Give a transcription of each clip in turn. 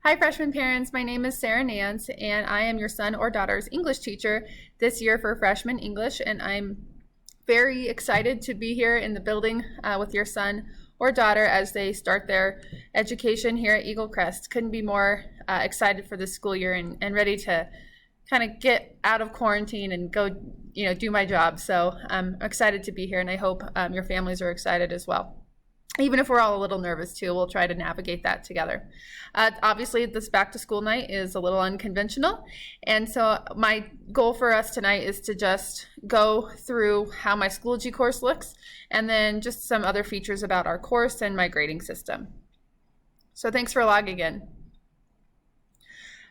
Hi, freshman parents. My name is Sarah Nance, and I am your son or daughter's English teacher this year for freshman English. And I'm very excited to be here in the building with your son or daughter as they start their education here at Eagle Crest. Couldn't be more excited for this school year and ready to kind of get out of quarantine and go, do my job. So I'm excited to be here, and I hope your families are excited as well. Even if we're all a little nervous too, we'll try to navigate that together. Obviously, this back to school night is a little unconventional. And so my goal for us tonight is to just go through how my Schoology course looks, and then just some other features about our course and my grading system. So thanks for logging in.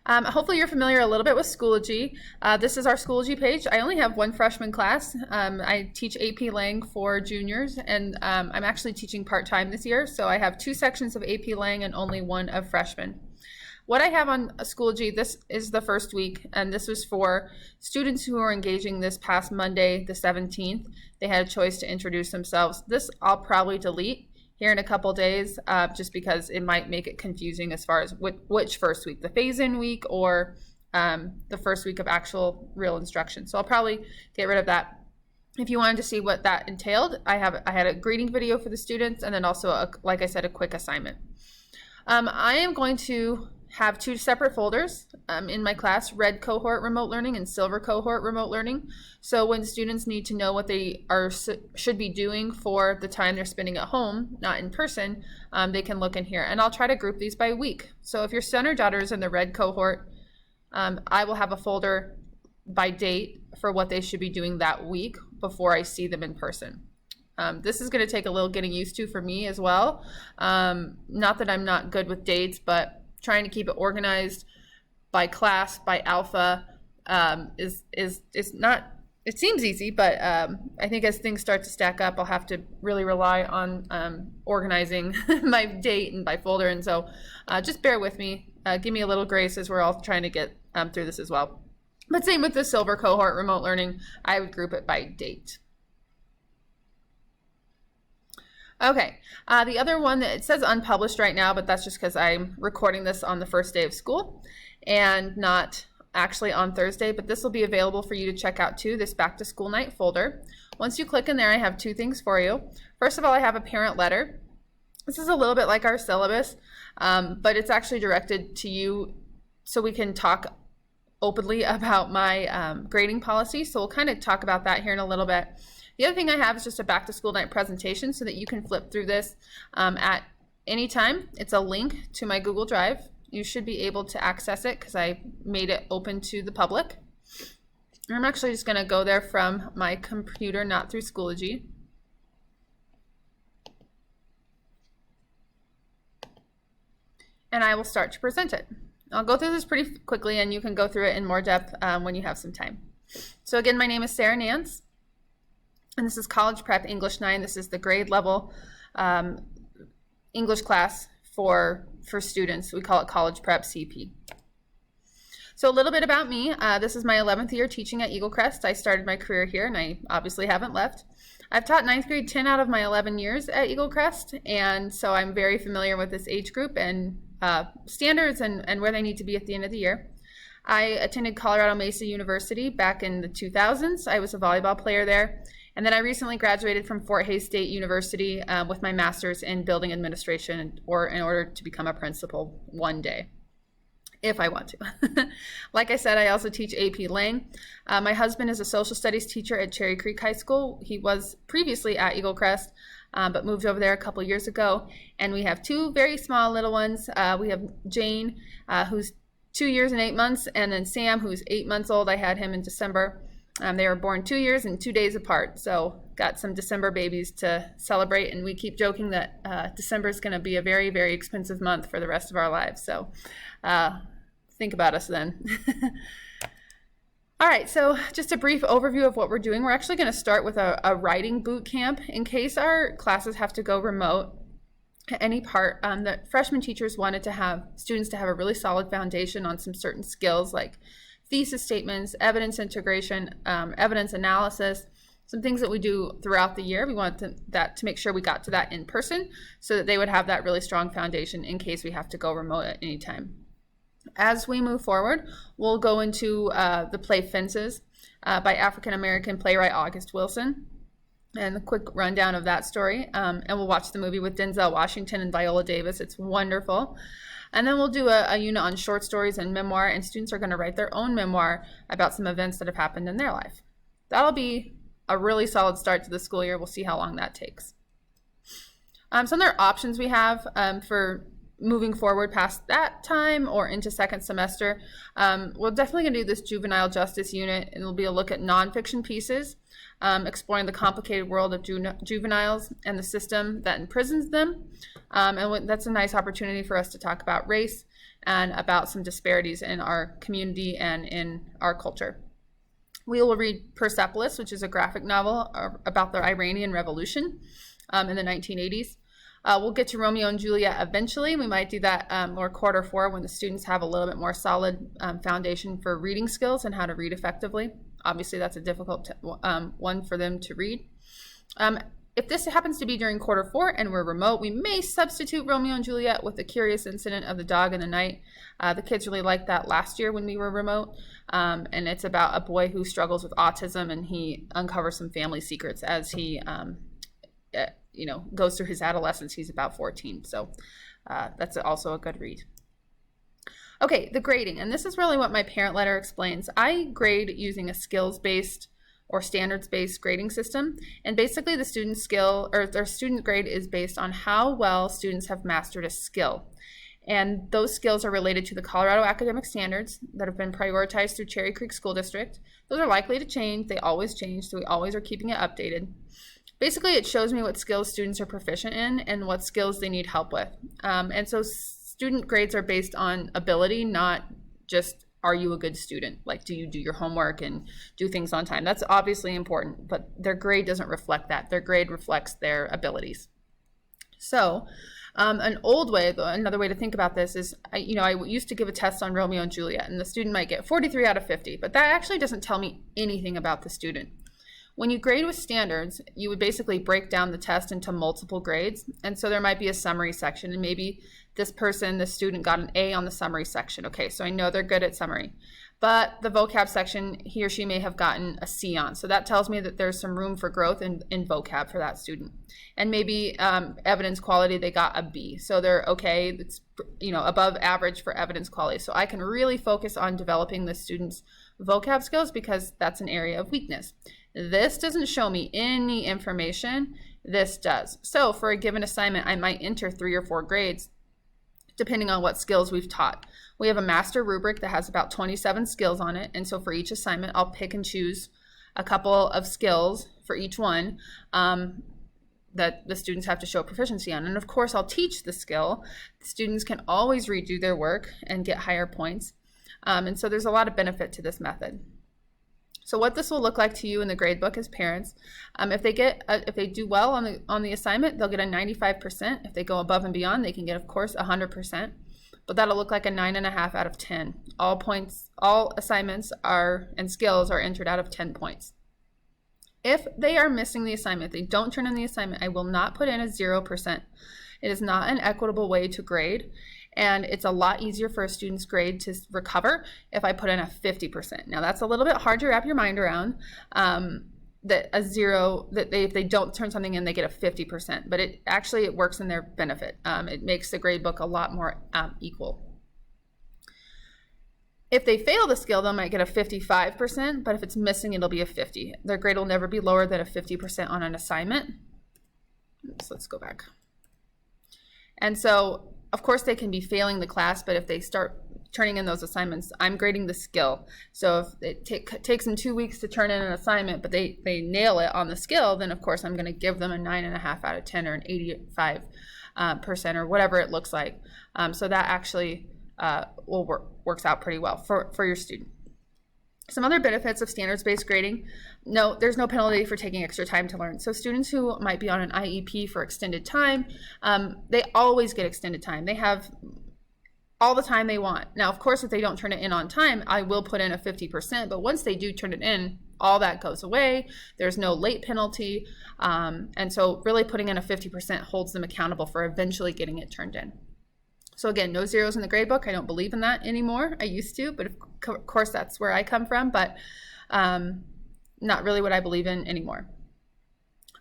Hopefully you're familiar a little bit with Schoology. This is our Schoology page. I only have one freshman class. I teach AP Lang for juniors, and I'm actually teaching part-time this year, so I have 2 sections of AP Lang and only one of freshmen. What I have on Schoology, this is the first week, and this was for students who are engaging this past Monday, the 17th. They had a choice to introduce themselves. This I'll probably delete here in a couple days, just because it might make it confusing as far as which first week, the phase-in week or the first week of actual real instruction. So I'll probably get rid of that. If you wanted to see what that entailed, I had a greeting video for the students, and then also, like I said, a quick assignment. I am going to have 2 separate folders in my class: red cohort remote learning and silver cohort remote learning. So when students need to know what they should be doing for the time they're spending at home, not in person, they can look in here. And I'll try to group these by week. So if your son or daughter is in the red cohort, I will have a folder by date for what they should be doing that week before I see them in person. This is going to take a little getting used to for me as well. Not that I'm not good with dates, but trying to keep it organized by class, by alpha, is not, it seems easy, but I think as things start to stack up, I'll have to really rely on organizing my date and by folder. And so just bear with me. Give me a little grace as we're all trying to get through this as well. But same with the silver cohort remote learning, I would group it by date. Okay, the other one, that it says unpublished right now, but that's just because I'm recording this on the first day of school and not actually on Thursday, but this will be available for you to check out too, this back to school night folder. Once you click in there, I have 2 things for you. First of all, I have a parent letter. This is a little bit like our syllabus, but it's actually directed to you so we can talk openly about my grading policy. So we'll kind of talk about that here in a little bit. The other thing I have is just a back to school night presentation so that you can flip through this at any time. It's a link to my Google Drive. You should be able to access it because I made it open to the public. I'm actually just going to go there from my computer, not through Schoology. And I will start to present it. I'll go through this pretty quickly, and you can go through it in more depth when you have some time. So again, my name is Sarah Nance. And this is College Prep English 9. This is the grade level English class for students. We call it College Prep CP. So a little bit about me. This is my 11th year teaching at Eagle Crest. I started my career here, and I obviously haven't left. I've taught 9th grade 10 out of my 11 years at Eagle Crest, and so I'm very familiar with this age group and standards and where they need to be at the end of the year. I attended Colorado Mesa University back in the 2000s. I was a volleyball player there. And then I recently graduated from Fort Hays State University with my master's in building administration, or in order to become a principal one day, if I want to. Like I said, I also teach AP Lang. My husband is a social studies teacher at Cherry Creek High School. He was previously at Eagle Crest, but moved over there a couple years ago. And we have 2 very small little ones. We have Jane, who's 2 years and 8 months, and then Sam, who's 8 months old. I had him in December. They were born 2 years and 2 days apart, so got some December babies to celebrate, and we keep joking that December is going to be a very, very expensive month for the rest of our lives, so think about us then. All right, so just a brief overview of what we're doing. We're actually going to start with a writing boot camp in case our classes have to go remote at any part. The freshman teachers wanted to have students to have a really solid foundation on some certain skills like thesis statements, evidence integration, evidence analysis, some things that we do throughout the year. We want to make sure we got to that in person so that they would have that really strong foundation in case we have to go remote at any time. As we move forward, we'll go into the play Fences by African-American playwright August Wilson, and a quick rundown of that story. And we'll watch the movie with Denzel Washington and Viola Davis. It's wonderful. And then we'll do a unit on short stories and memoir, and students are going to write their own memoir about some events that have happened in their life. That'll be a really solid start to the school year. We'll see how long that takes. Some other options we have for moving forward past that time or into second semester, we're definitely going to do this juvenile justice unit, and it'll be a look at nonfiction pieces, exploring the complicated world of juveniles and the system that imprisons them. And that's a nice opportunity for us to talk about race and about some disparities in our community and in our culture. We will read Persepolis, which is a graphic novel about the Iranian Revolution in the 1980s. We'll get to Romeo and Juliet eventually. We might do that more quarter 4 when the students have a little bit more solid foundation for reading skills and how to read effectively. Obviously, that's a difficult one for them to read. If this happens to be during quarter 4 and we're remote, we may substitute Romeo and Juliet with the curious incident of the dog in the night. The kids really liked that last year when we were remote. And it's about a boy who struggles with autism, and he uncovers some family secrets as he goes through his adolescence. He's about 14, so that's also a good read. Okay, the grading, and this is really what my parent letter explains. I grade using a skills-based or standards-based grading system, and basically the student skill or their student grade is based on how well students have mastered a skill. And those skills are related to the Colorado academic standards that have been prioritized through Cherry Creek School District. Those are likely to change. They always change, so we always are keeping it updated. Basically, it shows me what skills students are proficient in and what skills they need help with. And so student grades are based on ability, not just are you a good student? Like, do you do your homework and do things on time? That's obviously important, but their grade doesn't reflect that. Their grade reflects their abilities. So another way to think about this is, I used to give a test on Romeo and Juliet, and the student might get 43 out of 50, but that actually doesn't tell me anything about the student. When you grade with standards, you would basically break down the test into multiple grades. And so there might be a summary section, and maybe this student got an A on the summary section. Okay, so I know they're good at summary. But the vocab section, he or she may have gotten a C on. So that tells me that there's some room for growth in vocab for that student. And maybe evidence quality, they got a B. So they're okay, it's above average for evidence quality. So I can really focus on developing the student's vocab skills because that's an area of weakness. This doesn't show me any information. This does. So for a given assignment, I might enter 3 or 4 grades depending on what skills we've taught. We have a master rubric that has about 27 skills on it. And so for each assignment, I'll pick and choose a couple of skills for each one that the students have to show proficiency on. And of course, I'll teach the skill. The students can always redo their work and get higher points. And so there's a lot of benefit to this method. So what this will look like to you in the grade book as parents, if they do well on the assignment, they'll get a 95%. If they go above and beyond, they can get, of course, 100%. But that'll look like a 9.5 out of 10. All assignments and skills are entered out of 10 points. If they are missing the assignment, if they don't turn in the assignment, I will not put in a 0%. It is not an equitable way to grade. And it's a lot easier for a student's grade to recover if I put in a 50%. Now that's a little bit hard to wrap your mind around, that if they don't turn something in, they get a 50%, but it works in their benefit. It makes the grade book a lot more equal. If they fail the skill, they might get a 55%, but if it's missing, it'll be a 50. Their grade will never be lower than a 50% on an assignment. So let's go back. And so, of course, they can be failing the class, but if they start turning in those assignments, I'm grading the skill. So if it takes them 2 weeks to turn in an assignment, but they nail it on the skill, then of course I'm going to give them a 9.5 out of 10 or an 85% or whatever it looks like. So that actually works out pretty well for your student. Some other benefits of standards-based grading. No, there's no penalty for taking extra time to learn. So students who might be on an IEP for extended time, they always get extended time. They have all the time they want. Now, of course, if they don't turn it in on time, I will put in a 50%, but once they do turn it in, all that goes away. There's no late penalty. And so really putting in a 50% holds them accountable for eventually getting it turned in. So again, no zeros in the grade book. I don't believe in that anymore. I used to, but of course that's where I come from, but not really what I believe in anymore.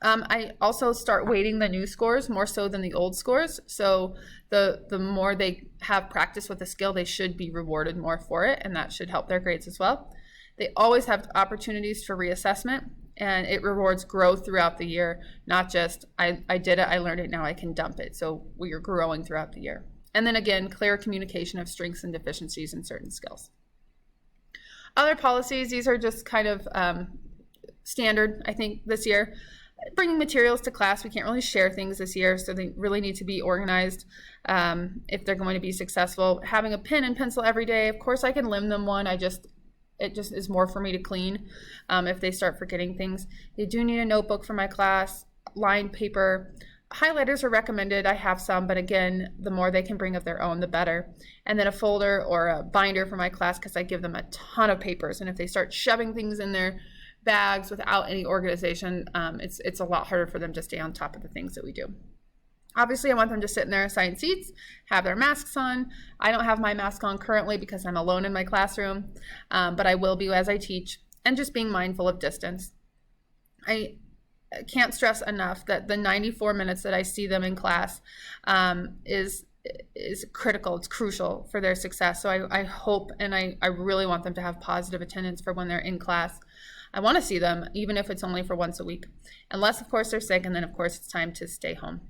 I also start weighting the new scores more so than the old scores. So the more they have practice with the skill, they should be rewarded more for it, and that should help their grades as well. They always have opportunities for reassessment, and it rewards growth throughout the year, not just I did it, I learned it, now I can dump it. So we are growing throughout the year. And then again, clear communication of strengths and deficiencies in certain skills. Other policies, these are just kind of standard, I think, this year. Bringing materials to class, we can't really share things this year, so they really need to be organized if they're going to be successful. Having a pen and pencil every day, of course I can lend them one, it just is more for me to clean if they start forgetting things. They do need a notebook for my class, lined paper. Highlighters are recommended. I have some, but again, the more they can bring of their own, the better. And then a folder or a binder for my class, because I give them a ton of papers, and if they start shoving things in their bags without any organization, it's a lot harder for them to stay on top of the things that we do. Obviously, I want them to sit in their assigned seats, have their masks on. I don't have my mask on currently because I'm alone in my classroom, but I will be as I teach, and just being mindful of distance. I can't stress enough that the 94 minutes that I see them in class is critical. It's crucial for their success. So I hope, and I really want them to have positive attendance for when they're in class. I want to see them, even if it's only for once a week, unless of course they're sick, and then of course it's time to stay home.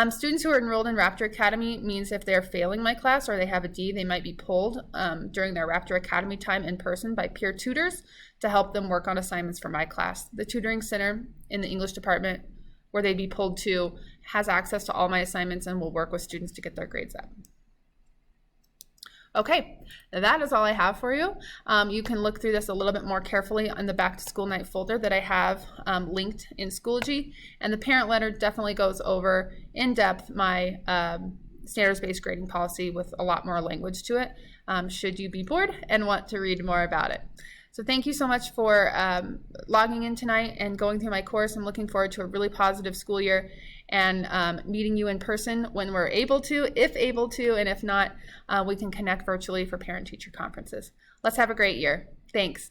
Students who are enrolled in Raptor Academy means if they're failing my class or they have a D, they might be pulled during their Raptor Academy time in person by peer tutors to help them work on assignments for my class. The tutoring center in the English department where they'd be pulled to has access to all my assignments and will work with students to get their grades up. Okay, that is all I have for you. You can look through this a little bit more carefully on the Back to School Night folder that I have linked in Schoology, and the parent letter definitely goes over in depth my standards-based grading policy with a lot more language to it, should you be bored and want to read more about it. So thank you so much for logging in tonight and going through my course. I'm looking forward to a really positive school year and meeting you in person when we're able to, if able to, and if not, we can connect virtually for parent-teacher conferences. Let's have a great year. Thanks.